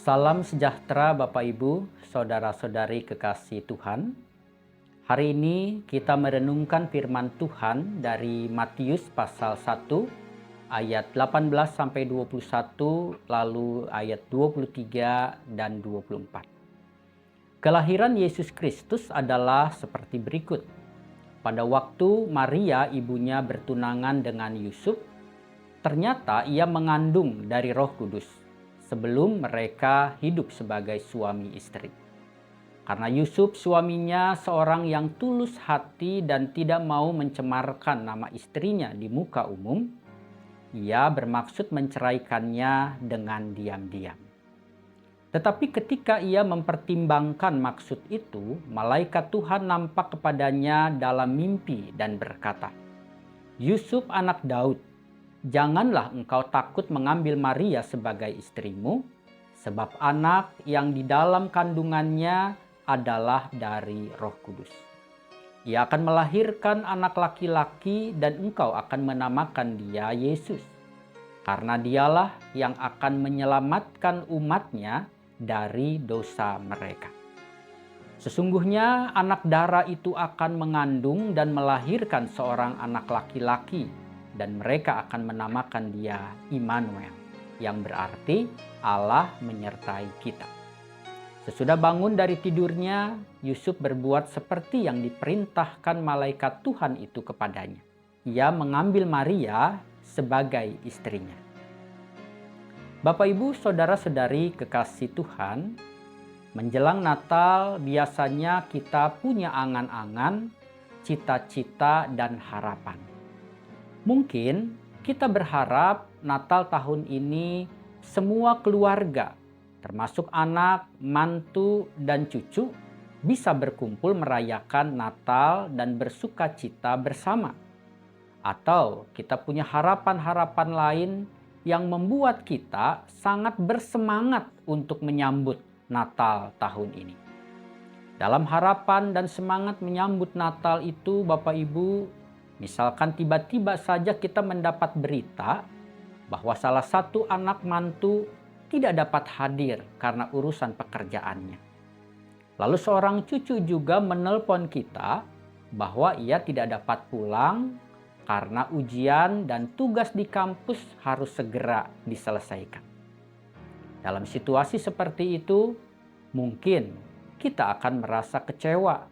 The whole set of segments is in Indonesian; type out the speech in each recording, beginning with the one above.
Salam sejahtera Bapak Ibu, saudara-saudari kekasih Tuhan. Hari ini kita merenungkan firman Tuhan dari Matius pasal 1 ayat 18 sampai 21 lalu ayat 23 dan 24. Kelahiran Yesus Kristus adalah seperti berikut. Pada waktu Maria ibunya bertunangan dengan Yusuf, ternyata ia mengandung dari Roh Kudus sebelum mereka hidup sebagai suami istri. Karena Yusuf suaminya seorang yang tulus hati dan tidak mau mencemarkan nama istrinya di muka umum, ia bermaksud menceraikannya dengan diam-diam. Tetapi ketika ia mempertimbangkan maksud itu, malaikat Tuhan nampak kepadanya dalam mimpi dan berkata, "Yusuf anak Daud, janganlah engkau takut mengambil Maria sebagai istrimu, sebab anak yang di dalam kandungannya adalah dari Roh Kudus. Ia akan melahirkan anak laki-laki dan engkau akan menamakan dia Yesus, karena dialah yang akan menyelamatkan umatnya dari dosa mereka. Sesungguhnya anak dara itu akan mengandung dan melahirkan seorang anak laki-laki, dan mereka akan menamakan dia Immanuel, yang berarti Allah menyertai kita." Sesudah bangun dari tidurnya, Yusuf berbuat seperti yang diperintahkan malaikat Tuhan itu kepadanya. Ia mengambil Maria sebagai istrinya. Bapak Ibu, saudara-saudari kekasih Tuhan, menjelang Natal biasanya kita punya angan-angan, cita-cita, dan harapan. Mungkin kita berharap Natal tahun ini semua keluarga, termasuk anak, mantu, dan cucu, bisa berkumpul merayakan Natal dan bersuka cita bersama. Atau kita punya harapan-harapan lain yang membuat kita sangat bersemangat untuk menyambut Natal tahun ini. Dalam harapan dan semangat menyambut Natal itu, Bapak Ibu, misalkan tiba-tiba saja kita mendapat berita bahwa salah satu anak mantu tidak dapat hadir karena urusan pekerjaannya. Lalu seorang cucu juga menelpon kita bahwa ia tidak dapat pulang karena ujian dan tugas di kampus harus segera diselesaikan. Dalam situasi seperti itu, mungkin kita akan merasa kecewa,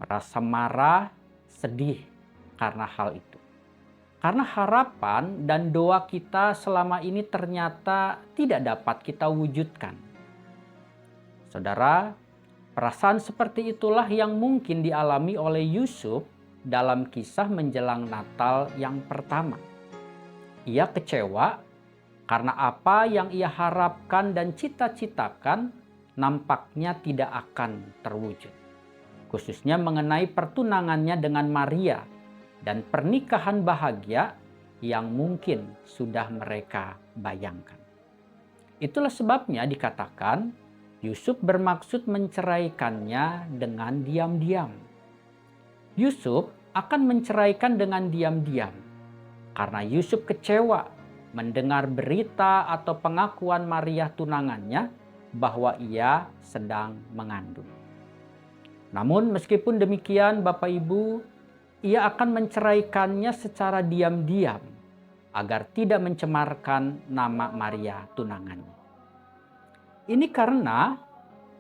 merasa marah, sedih karena hal itu. Karena harapan dan doa kita selama ini ternyata tidak dapat kita wujudkan. Saudara, perasaan seperti itulah yang mungkin dialami oleh Yusuf dalam kisah menjelang Natal yang pertama. Ia kecewa karena apa yang ia harapkan dan cita-citakan nampaknya tidak akan terwujud. Khususnya mengenai pertunangannya dengan Maria dan pernikahan bahagia yang mungkin sudah mereka bayangkan. Itulah sebabnya dikatakan Yusuf bermaksud menceraikannya dengan diam-diam. Yusuf akan menceraikan dengan diam-diam karena Yusuf kecewa mendengar berita atau pengakuan Maria tunangannya bahwa ia sedang mengandung. Namun meskipun demikian, Bapak Ibu, ia akan menceraikannya secara diam-diam agar tidak mencemarkan nama Maria tunangannya. Ini karena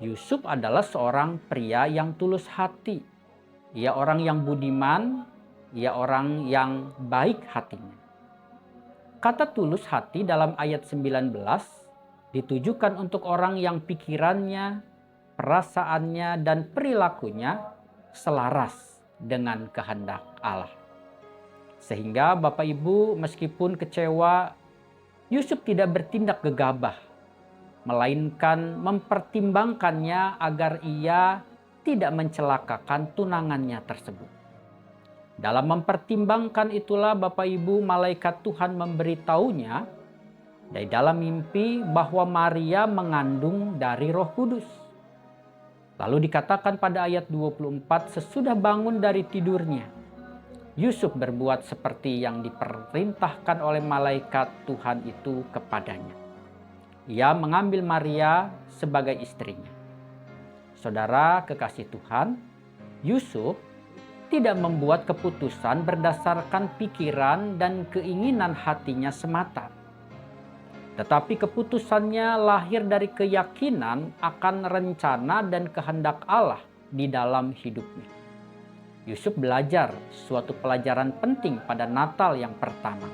Yusuf adalah seorang pria yang tulus hati. Ia orang yang budiman, ia orang yang baik hatinya. Kata tulus hati dalam ayat 19 ditujukan untuk orang yang pikirannya, perasaannya, dan perilakunya selaras dengan kehendak Allah. Sehingga Bapak Ibu, meskipun kecewa, Yusuf tidak bertindak gegabah, melainkan mempertimbangkannya agar ia tidak mencelakakan tunangannya tersebut. Dalam mempertimbangkan itulah Bapak Ibu, malaikat Tuhan memberitahunya dari dalam mimpi bahwa Maria mengandung dari Roh Kudus. Lalu dikatakan pada ayat 24, sesudah bangun dari tidurnya, Yusuf berbuat seperti yang diperintahkan oleh malaikat Tuhan itu kepadanya. ia mengambil Maria sebagai istrinya. Saudara kekasih Tuhan, Yusuf tidak membuat keputusan berdasarkan pikiran dan keinginan hatinya semata. Tetapi keputusannya lahir dari keyakinan akan rencana dan kehendak Allah di dalam hidupnya. Yusuf belajar suatu pelajaran penting pada Natal yang pertama,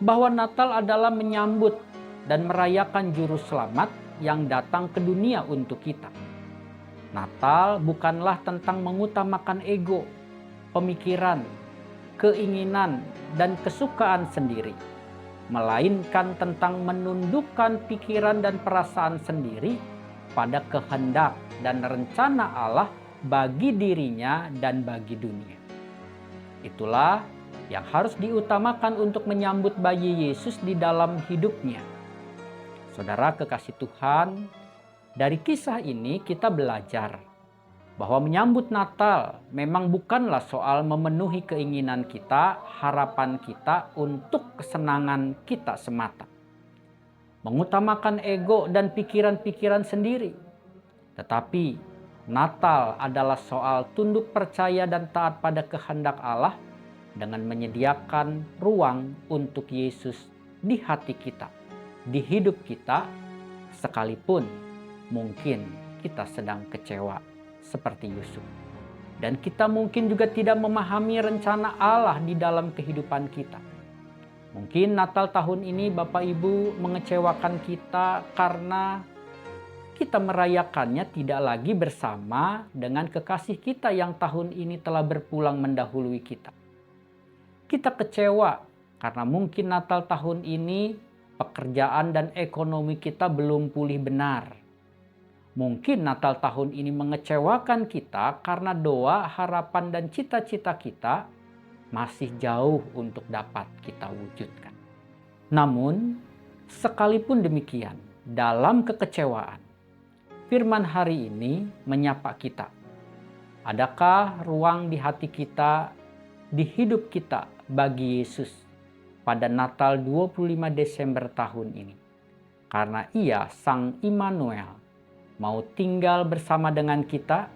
bahwa Natal adalah menyambut dan merayakan Juru Selamat yang datang ke dunia untuk kita. Natal bukanlah tentang mengutamakan ego, pemikiran, keinginan, dan kesukaan sendiri, melainkan tentang menundukkan pikiran dan perasaan sendiri pada kehendak dan rencana Allah bagi dirinya dan bagi dunia. Itulah yang harus diutamakan untuk menyambut bayi Yesus di dalam hidupnya. Saudara kekasih Tuhan, dari kisah ini kita belajar bahwa menyambut Natal memang bukanlah soal memenuhi keinginan kita, harapan kita untuk kesenangan kita semata. Mengutamakan ego dan pikiran-pikiran sendiri. Tetapi Natal adalah soal tunduk percaya dan taat pada kehendak Allah dengan menyediakan ruang untuk Yesus di hati kita, di hidup kita, sekalipun mungkin kita sedang kecewa seperti Yusuf. Dan kita mungkin juga tidak memahami rencana Allah di dalam kehidupan kita. Mungkin Natal tahun ini Bapak Ibu mengecewakan kita karena kita merayakannya tidak lagi bersama dengan kekasih kita yang tahun ini telah berpulang mendahului kita. Kita kecewa karena mungkin Natal tahun ini pekerjaan dan ekonomi kita belum pulih benar. Mungkin Natal tahun ini mengecewakan kita karena doa, harapan, dan cita-cita kita masih jauh untuk dapat kita wujudkan. Namun, sekalipun demikian, dalam kekecewaan, firman hari ini menyapa kita. Adakah ruang di hati kita, di hidup kita bagi Yesus pada Natal 25 Desember tahun ini? Karena Ia Sang Immanuel mau tinggal bersama dengan kita,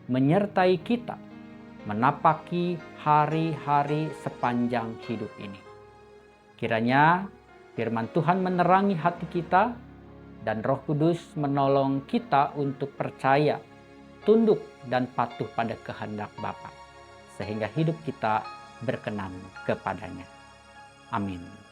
menyertai kita, menapaki hari-hari sepanjang hidup ini. Kiranya firman Tuhan menerangi hati kita dan Roh Kudus menolong kita untuk percaya, tunduk dan patuh pada kehendak Bapa, sehingga hidup kita berkenan kepadanya. Amin.